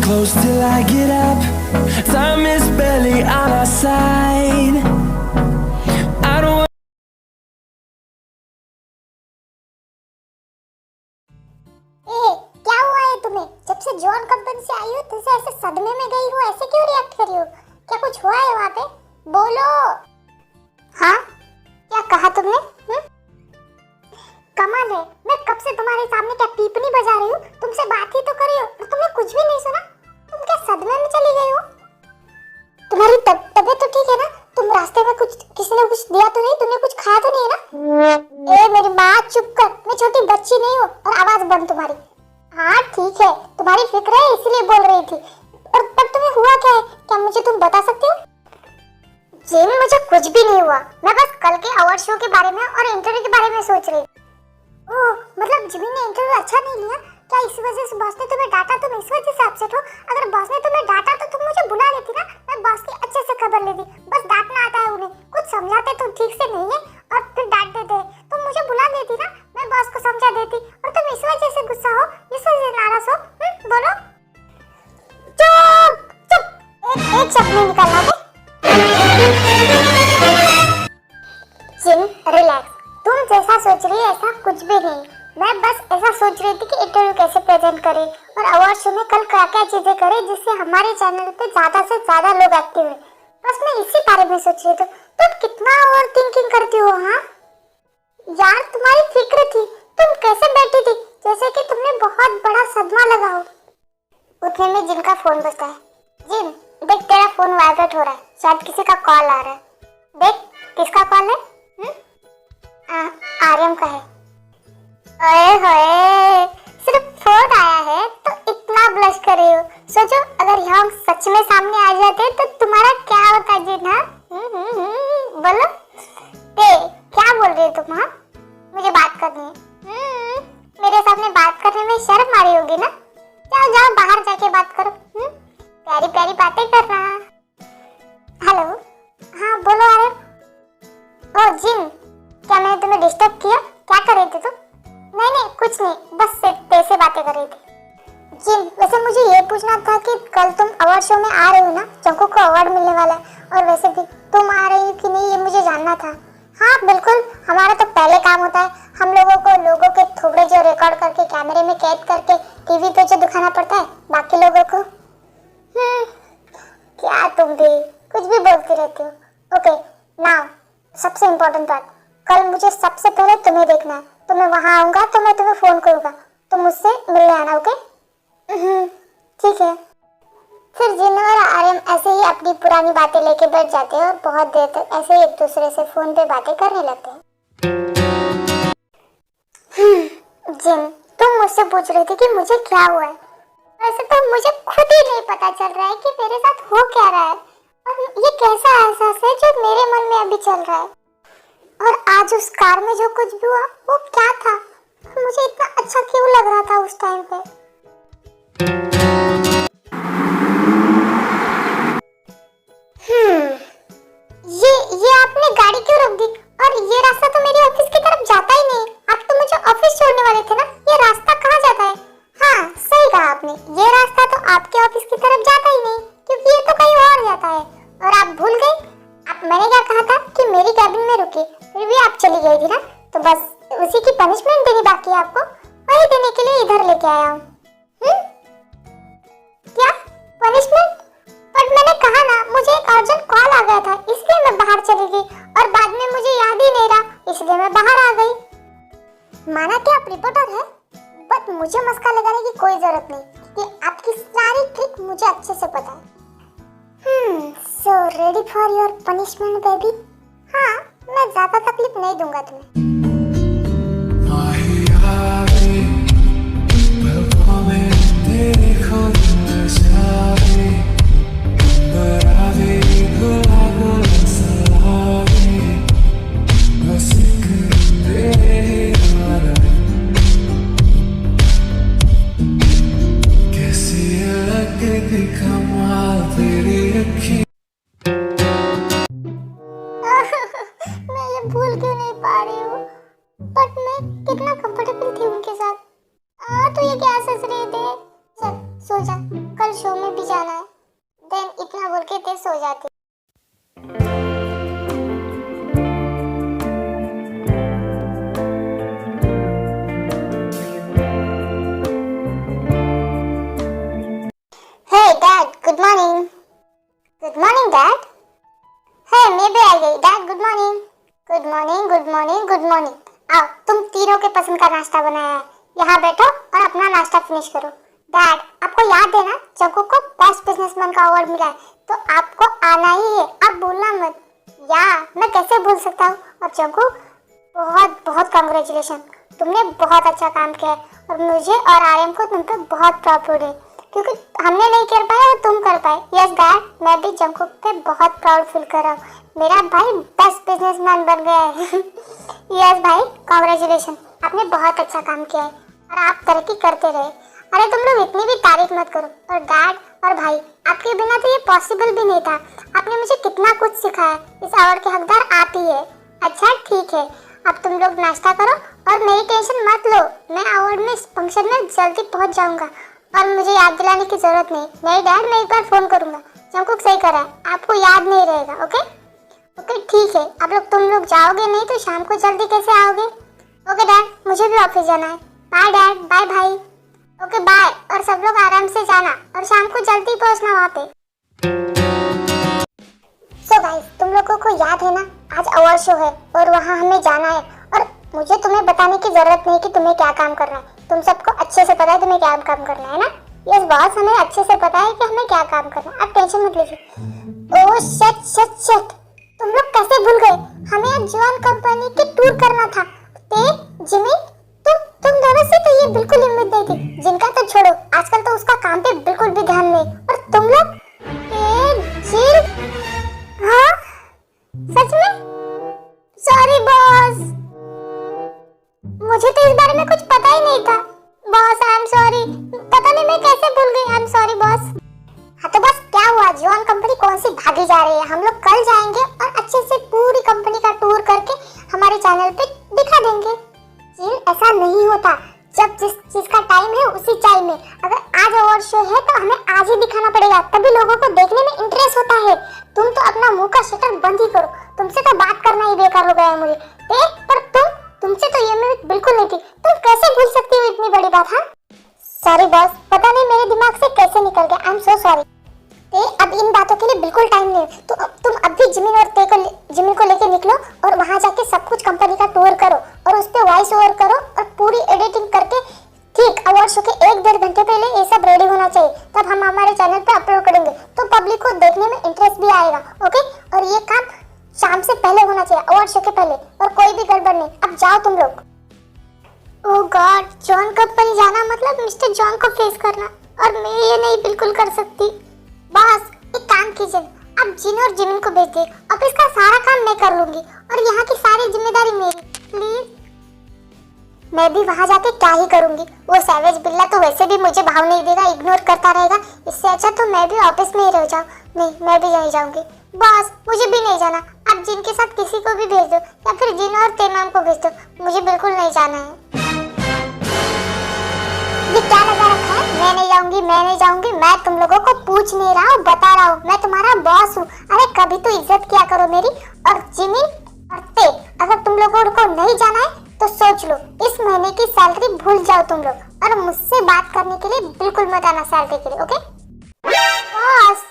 close till I get up. Time is barely on our side. I don't want क्या हुआ है तुम्हें? जब से जॉन कंपनी से आई हो तब से ऐसे सदमे में गई हो, ऐसे क्यों रिएक्ट कर रही हो? क्या कुछ हुआ है वहाँ पे? बोलो। हाँ, क्या कहा तुमने? कमाल है, मैं कब से तुम्हारे सामने क्या पीपनी बजा रही हूँ, तुमसे बात ही तो कर रही हूँ और तुमने कुछ भी नहीं सुना। तुम क्या सदमे में चली गई हो? तुम्हारी तबीयत तो ठीक है ना? तुम रास्ते में कुछ किसी ने कुछ दिया तो नहीं? तुमने कुछ खाया तो नहीं है ना? ए मेरी माँ, चुप कर, मैं छोटी बच्ची नहीं हूँ। और आवाज बंद तुम्हारी। हाँ ठीक है, तुम्हारी फिक्र है इसलिए बोल रही थी। और पर तुम्हें हुआ क्या है, क्या मुझे तुम बता सकते हो? जिन, मुझे कुछ भी नहीं हुआ, मैं बस कल के अवार्ड शो के बारे में और इंटरव्यू के बारे में सोच रही थी। ओह, मतलब जिमी ने इंटरव्यू अच्छा नहीं लिया क्या? इस वजह से बॉस ने तुम्हें डांटा, तुम इस वजह से अपसेट हो? अगर बॉस ने तुम्हें डांटा तो तुम मुझे बुला लेती ना, मैं बॉस की अच्छे से खबर लेती। बस डांटना आता है उन्हें, कुछ समझाते तो ठीक से नहीं है और फिर डांट देते हैं। तुम मुझे बुला देती ना, मैं बॉस को समझा देती। और तुम इस वजह से गुस्सा हो, इस वजह से नाराज हो। बोलो। चुप चुप, एक शब्द नहीं निकालना है। जिन, रिलैक्स, तुम जैसा सोच रही है ऐसा कुछ भी नहीं। मैं बस ऐसा सोच रही थी कि इंटरव्यू कैसे प्रेजेंट करें और अवार्ड शो में कल क्या क्या चीजें करें जिससे हमारे चैनल पे ज्यादा से ज्यादा लोग एक्टिव हैं। बस मैं इसी बारे में सोच रही थी। तुम कितना ओवर थिंकिंग करती हो? हाँ यार, तुम्हारी फिक्र थी, तुम कैसे बैठी थी जैसे कि तुमने बहुत बड़ा सदमा लगा हो। उतने में जिन का फोन बजता है। जिन, देख तेरा फोन वाइब्रेट हो रहा है, शायद किसी का कॉल आ रहा है। देख किसका कॉल है? आर्यन का है। ओए होए, सिर्फ फोन आया है तो इतना ब्लश कर रही हो। सोचो अगर हम सच में सामने आ जाते तो तुम्हारा क्या होता जिन? हाँ बोलो, क्या बोल रही हो तुम? हाँ, मुझे बात करनी है। मेरे सामने बात करने में शर्म आ रही होगी ना? जाओ जाओ बाहर जाके बात करो। प्यारी प्यारी बातें करना। हेलो, हाँ बोलो आर्यन। ओ जिन, क्या मैंने तुम्हें डिस्टर्ब किया? क्या कर रही थी तुम? नहीं कुछ नहीं, बस सिर्फ तेरे से बातें कर रही थी। जिन, वैसे मुझे ये पूछना था कि कल तुम अवार्ड शो में आ रही हो ना? चंको को अवार्ड मिलने वाला है और वैसे भी तुम आ रही हो कि नहीं ये मुझे जानना था। हाँ बिल्कुल, हमारा तो पहले काम होता है, हम लोगों को लोगों के थोबड़े जो रिकॉर्ड करके कैमरे में कैद करके टीवी पे जो दिखाना पड़ता है बाकी लोगों को। क्या तुम भी कुछ भी बोलती रहती हो। ओके नाउ, सबसे इम्पोर्टेंट बात, कल मुझे सबसे पहले तुम्हें देखना है। तो मैं वहां आऊंगा तो मैं तुम्हें फोन करूंगा, तुम मुझसे मिलने आना। ओके ठीक है। फिर जिन और आर्यन ऐसे ही अपनी पुरानी बातें लेके बैठ जाते हैं और बहुत देर तक ऐसे ही एक दूसरे से फोन पे बातें करने लगते हैं। जिन, तुम मुझसे पूछ रही थी कि मुझे क्या हुआ है। वैसे तो मुझे खुद ही नहीं पता चल रहा है कि मेरे साथ हो क्या रहा है और ये कैसा एहसास है जो मेरे मन में अभी चल रहा है। और आज उस कार में जो कुछ भी हुआ वो क्या था? मुझे इतना अच्छा क्यों लग रहा था उस टाइम पे? ये आपने गाड़ी क्यों रोक दी? और ये रास्ता तो मेरे ऑफिस की तरफ जाता ही नहीं। आप तो मुझे ऑफिस छोड़ने वाले थे ना? ये रास्ता कहाँ जाता है? हाँ सही कहा आपने, ये रास्ता तो आपके ऑफिस की तरफ जाता ही नहीं क्योंकि ये तो कहीं और जाता है। और आप भूल गए, मैंने क्या कहा था कि मेरी कैबिन में रुकी, फिर भी आप चली गई थी ना? तो बस उसी की पनिशमेंट देनी बाकी है आपको, वही देने के लिए इधर लेके आया हूँ। क्या पनिशमेंट? बट मैंने कहा ना, मुझे एक अर्जेंट कॉल आ गया था इसलिए मैं बाहर चली गई और बाद में मुझे याद ही नहीं रहा इसलिए मैं बाहर आ गई। माना कि आप रिपोर्टर है, बट मुझे मस्का लगाने की कोई जरूरत नहीं कि आपकी सारी ट्रिक मुझे अच्छे से पता है। So ready for your punishment, baby? हाँ, मैं ज्यादा तकलीफ नहीं दूंगा तुम्हें। मैं ये भूल क्यों नहीं पा रही हूँ? लेते सो जाती। Hey dad, good morning. Good morning dad. Hey मैं भी आ गई। Dad good morning. Good morning, good morning, good morning. आओ, तुम तीनों के पसंद का नाश्ता बनाया है, यहाँ बैठो और अपना नाश्ता फिनिश करो। डैड, आपको याद है ना जंकुक को बेस्ट बिजनेसमैन का अवार्ड मिला है, तो आपको आना ही है, आप भूलना मत। या मैं कैसे भूल सकता हूँ। और जंकुक, बहुत बहुत कांग्रेचुलेशन, तुमने बहुत अच्छा काम किया है और मुझे और आर्यन को तुम पे बहुत प्राउड है, क्योंकि हमने नहीं कर पाया और तुम कर पाए। यस डैड, मैं भी जंकुक पे बहुत प्राउड फील कर रहा हूँ, मेरा भाई बेस्ट बिजनेसमैन बन गया है। यस भाई, कांग्रेचुलेशन, आपने बहुत अच्छा काम किया है और आप तरक्की करते रहे। अरे तुम लोग इतनी भी तारीफ मत करो। और डैड और भाई, आपके बिना तो ये पॉसिबल भी नहीं था। आपने मुझे कितना कुछ सिखाया, इस अवार्ड के हकदार आप ही है। अच्छा ठीक है, अब तुम लोग नाश्ता करो और मेरी टेंशन मत लो, मैं अवार्ड में इस फंक्शन में जल्दी पहुंच जाऊंगा और मुझे याद दिलाने की जरूरत नहीं डैड, मैं एक बार फोन करूंगा। जंकुक सही करा है, आपको याद नहीं रहेगा। ओके ओके ठीक है, अब लोग तुम लोग जाओगे नहीं तो शाम को जल्दी कैसे आओगे। ओके डैड, मुझे भी ऑफिस जाना है। बाय डैड, बाय भाई। ओके बाय, और सब लोग आराम से जाना और शाम को जल्दी पहुंचना वहाँ पे। सो गाइस, तुम लोगों को याद है ना आज अवार्ड शो है और वहाँ हमें जाना है, और मुझे तुम्हें बताने की जरूरत नहीं कि तुम्हें क्या काम करना है, तुम सबको अच्छे से पता है तुम्हें क्या काम करना है ना। यस बॉस, हमें अच्छे से पता है कि हमें क्या काम करना है, आप टेंशन मत लीजिए। ओह शिट शिट शिट, तुम लोग कैसे भूल गए, हमें आज जॉन कंपनी की टूर करना था। जिमी, तुम दोनों से तो ये बिल्कुल उम्मीद नहीं थी। जिनका तो छोड़ो, आजकल तो उसका काम पे बिल्कुल भी ध्यान नहीं, और तुम लोग जिल, हाँ सच में सॉरी बॉस, मुझे तो इस बारे में कुछ पता ही नहीं था। बॉस आई एम सॉरी, पता नहीं मैं कैसे भूल गई, आई एम सॉरी बॉस। हाँ तो बस क्या हुआ, जॉन कंपनी कौन सी भागी जा रही है, हम लोग कल जाएंगे और अच्छे से पूरी कंपनी का टूर करके हमारे चैनल पे दिखा देंगे। ऐसा नहीं होता, जब जिस चीज का टाइम है उसी टाइम में, अगर आज अवार्ड शो है तो हमें आज ही दिखाना पड़ेगा, तभी लोगों को देखने में इंटरेस्ट होता है। तुम तो अपना मुंह का शटर बंद ही करो, तुमसे तो बात करना ही बेकार हो गया है मुझे। पर तुमसे तो ये उम्मीद बिल्कुल नहीं थी, तुम कैसे भूल सकती हो इतनी बड़ी बात। हाँ सॉरी बॉस, पता नहीं मेरे दिमाग से कैसे निकल गया, आई एम सो सॉरी। अब इन बातों के लिए बिल्कुल टाइम नहीं है, तो अब तुम अभी जिमी को लेके निकलो और वहां जाके सब कुछ कंपनी का टूर करो और उस पे वॉइस ओवर करो और पूरी एडिटिंग करके ठीक अवार्ड शो के 1-1.5 घंटे पहले ये सब रेडी होना चाहिए, तब हम हमारे चैनल पे अपलोड करेंगे, तो पब्लिक को देखने में इंटरेस्ट भी आएगा। ओके, और ये काम शाम से पहले होना चाहिए, अवार्ड शो के पहले, और कोई भी गड़बड़ नहीं। अब जाओ तुम लोग। ओह गॉड, जॉन कंपनी जाना मतलब मिस्टर जॉन को फेस करना, और मैं ये नहीं बिल्कुल कर सकती। बॉस एक काम कीजिए, आप जिन और जिमिन को भेज दे, ऑफिस का सारा काम मैं कर लूंगी और यहाँ की सारी जिम्मेदारी मेरी, प्लीज। मैं भी वहाँ जाके क्या ही करूंगी, वो सैवेज बिल्ला तो वैसे भी मुझे भाव नहीं देगा, इग्नोर करता रहेगा, इससे अच्छा तो मैं भी ऑफिस में ही रह जाऊँ। नहीं, मैं भी नहीं जाऊंगी। बॉस मुझे भी नहीं जाना, आप जिन के साथ किसी को भी भेज दो या फिर जिन और तेमाम को भेज दो, मुझे बिल्कुल नहीं जाना है। ये क्या लगा रखा है, मैं नहीं जाऊंगी, मैं नहीं जाऊंगी। मैं तुम लोगों को पूछ नहीं रहा हूँ, बता रहा हूँ, मैं तुम्हारा बॉस हूँ। अरे कभी तो इज्जत किया करो मेरी। और जिमी और ते, अगर तुम लोगों को नहीं जाना है तो सोच लो, इस महीने की सैलरी भूल जाओ तुम लोग और मुझसे बात करने के लिए बिल्कुल मत आना सैलरी के लिए। Okay boss,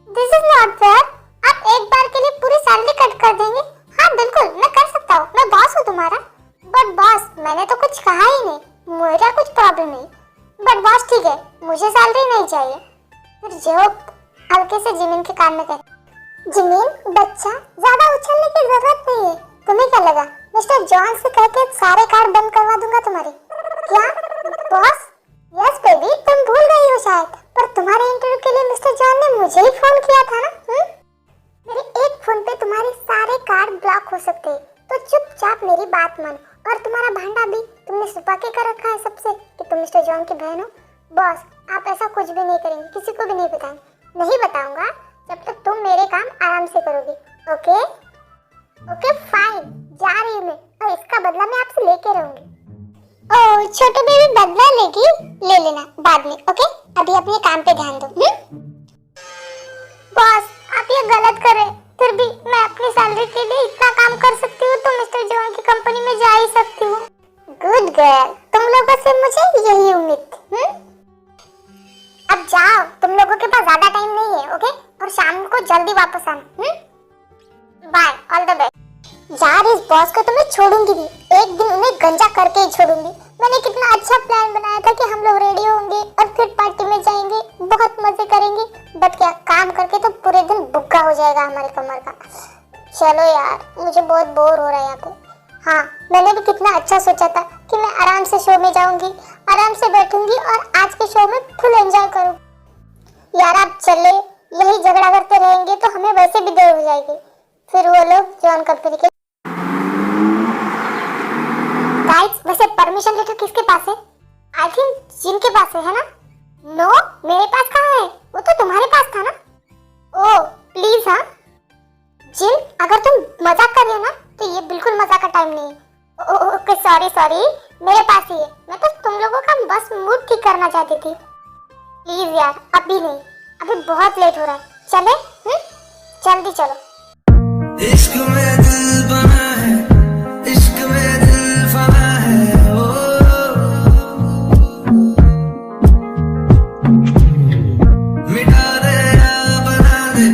this is not fair, आप एक बार के लिए पूरी सैलरी कट कर देंगे। हाँ बिल्कुल मैं कर सकता हूँ, मैं बॉस हूँ तुम्हारा। बट बॉस मैंने तो कुछ कहा ही नहीं, मेरा कुछ प्रॉब्लम नहीं। बट बॉस ठीक है, मुझे सैलरी नहीं चाहिए। फिर जो हल्के से जिमिन के कान में कहे, जिमिन बच्चा ज्यादा उछलने की जरूरत नहीं है, तुम्हें क्या लगा मिस्टर जॉन से कह के सारे कार्ड बंद करवा दूंगा तुम्हारे। क्या बॉस? यस बेबी, तुम भूल गई हो शायद, पर तुम्हारे इंटरव्यू के लिए मिस्टर जॉन ने मुझे ही फोन किया था ना। मेरे एक फोन पे तुम्हारे सारे कार्ड ब्लॉक हो सकते हैं, तो चुपचाप मेरी बात मानो। और तुम्हारा भांडा भी तुमने छुपा के कर रखा है सबसे कि तुम मिस्टर जॉन की बहन हो। बॉस आप ऐसा कुछ भी नहीं करेंगे, किसी को भी नहीं बताएंगे। नहीं बताऊंगा जब तक तुम मेरे काम आराम से करोगे। ओके ओके फाइन, जा रही हूँ मैं, और इसका बदला मैं आपसे लेके रहूंगी। ओह छोटे बेबी बदला लेगी, ले लेना बाद में। ओके अभी अपने काम पे ध्यान दो। गलत करे, फिर भी मैं अपनी सैलरी के लिए इतना काम कर सकती हूँ तो मिस्टर जॉन की कंपनी में जा ही सकती हूँ। गुड गर्ल, तुम लोगों से मुझे यही उम्मीद थी। अब जाओ, तुम लोगों के पास ज्यादा टाइम नहीं है, ओके? और शाम को जल्दी वापस आना। Bye, all the best. यार इस बॉस को तो मैं छोड़ूंगी नहीं, एक दिन उन्हें गंजा करके ही छोड़ूंगी। मैंने कितना अच्छा प्लान बनाया था कि हम लोग रेडी होंगे और फिर पार्टी में जाएंगे, बहुत मजे करेंगे। बट क्या, काम करके तो पूरे दिन बुग्गा हो जाएगा हमारे कमर का। चलो यार, मुझे बहुत बोर हो रहा है यहाँ पे। हाँ, मैंने भी कितना अच्छा सोचा था कि मैं आराम से शो में जाऊंगी, आराम से बैठूंगी और आज के शो में फुल एंजॉय करूँ। यार आप चले, यही झगड़ा करते रहेंगे तो हमें वैसे भी देर हो जाएगी। फिर वो लोग जॉन कंपनी के गाइस, वैसे परमिशन लेटर किसके पास है? आई थिंक जिन के पास है ना? नो, मेरे पास कहाँ है? वो तो तुम्हारे पास था ना? Oh please. हाँ जिन, अगर तुम मजाक कर रहे हो ना तो ये बिल्कुल मजाक का टाइम नहीं है। ओके सॉरी, मेरे पास ही है। मैं तो तुम लोगों का बस मूड ठीक करना चाहती थी। प्लीज यार, अभी नहीं, अभी बहुत लेट हो रहा है। चले? जल्दी चलो। इश्क में दिल बना है, इश्क में दिल फना है, ओ मिटा दे या बना दे,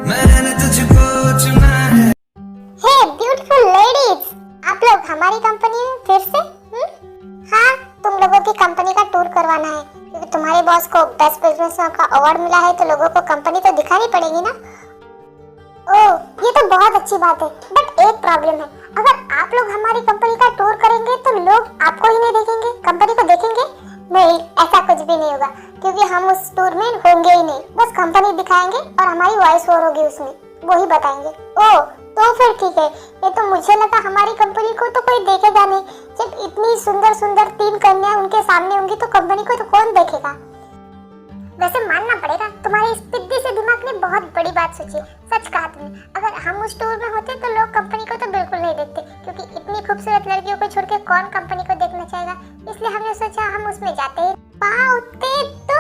मैंने तुझको चुना है। हे ब्यूटीफुल लेडीज, आप लोग हमारी कंपनी में फिर से? हाँ, तुम लोगों की कंपनी का टूर करवाना है क्योंकि तुम्हारे बॉस को बेस्ट बिजनेसमैन का अवार्ड मिला है, तो लोगों को कंपनी तो दिखानी पड़ेगी ना। ओह, ये तो बहुत अच्छी बात है, बट एक प्रॉब्लम है। अगर आप लोग हमारी कंपनी का टूर करेंगे तो लोग आपको ही नहीं देखेंगे, कंपनी को देखेंगे? नहीं, ऐसा कुछ भी नहीं होगा क्योंकि हम उस टूर में होंगे ही नहीं। बस कंपनी दिखाएंगे और हमारी वॉइस ओवर होगी उसमें, वो ही बताएंगे। ओह, तो फिर ठीक है। ये तो मुझे लगा हमारी कंपनी को तो कोई देखेगा नहीं। जब इतनी सुंदर सुंदर 3 कन्या उनके सामने होंगी तो कंपनी को तो कौन देखेगा? वैसे मानना पड़ेगा, तुम्हारे इस पिद्दी से दिमाग ने बहुत बड़ी बात सोची। सच कहा तुमने। अगर हम उस टूर में होते तो लोग कंपनी को तो बिल्कुल नहीं देखते क्योंकि इतनी खूबसूरत लड़कियों को छोड़ के कौन कंपनी को देखना चाहेगा। इसलिए हमने सोचा हम उसमें जाते ही। तो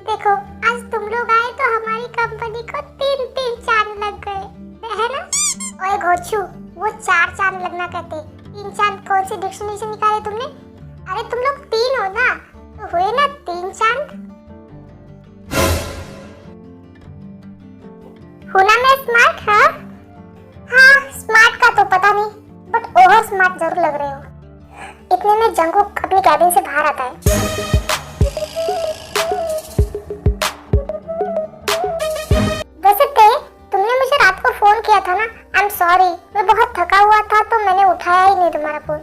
देखो, आज तुम लोग आए तो हमारी कंपनी को 3 चांद लग गए, है ना? ओए घोचू, वो 4 चांद लगना कहते, 3 चांद कौन सी डिक्शनरी से निकाले तुमने? अरे तुम लोग 3 हो ना, तो हुए ना 3 चांद। हुना मैं स्मार्ट? हाँ, स्मार्ट का तो पता नहीं, बट ओवर स्मार्ट जरूर लग रहे हो। इतने में जंगकुक अपनी कैबिन से बाहर आता है। वैसे तुमने मुझे रात को फोन किया था ना? आई एम सॉरी, मैं बहुत थका हुआ था तो मैंने उठाया ही नहीं तुम्हारा फोन।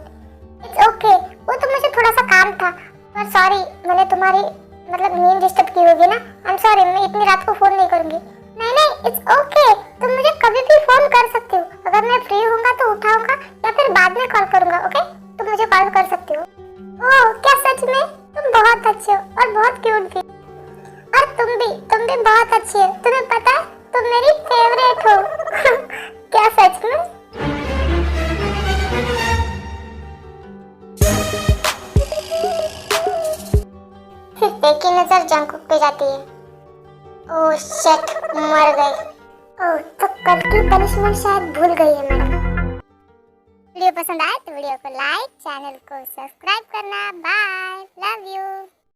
इट्स ओके, वो तो मुझे थोड़ा सा काम था, पर सॉरी, मैंने तुम्हारी नींद डिस्टर्ब की होगी ना। आई एम सॉरी, मैं इतनी रात को फोन नहीं करूंगी। नहीं, इट्स ओके, तुम मुझे कभी भी फोन कर सकते हो। अगर मैं फ्री होऊंगा तो उठाऊंगा या फिर बाद में कॉल करूंगा, ओके? तुम मुझे कॉल कर सकते हो। ओह, क्या सच में? तुम बहुत अच्छे हो और बहुत क्यूट भी। और तुम भी बहुत अच्छी हो। तुम्हें पता है, तुम मेरी फेवरेट हो। क्या सच में? फिर एक ही नजर जंगकुक पे जाती है। ओह शिट, मर गई। ओह, तो कल की पनिशमेंट शायद भूल गई है मैडम। वीडियो पसंद आए तो वीडियो को लाइक, चैनल को सब्सक्राइब करना। Bye, love you.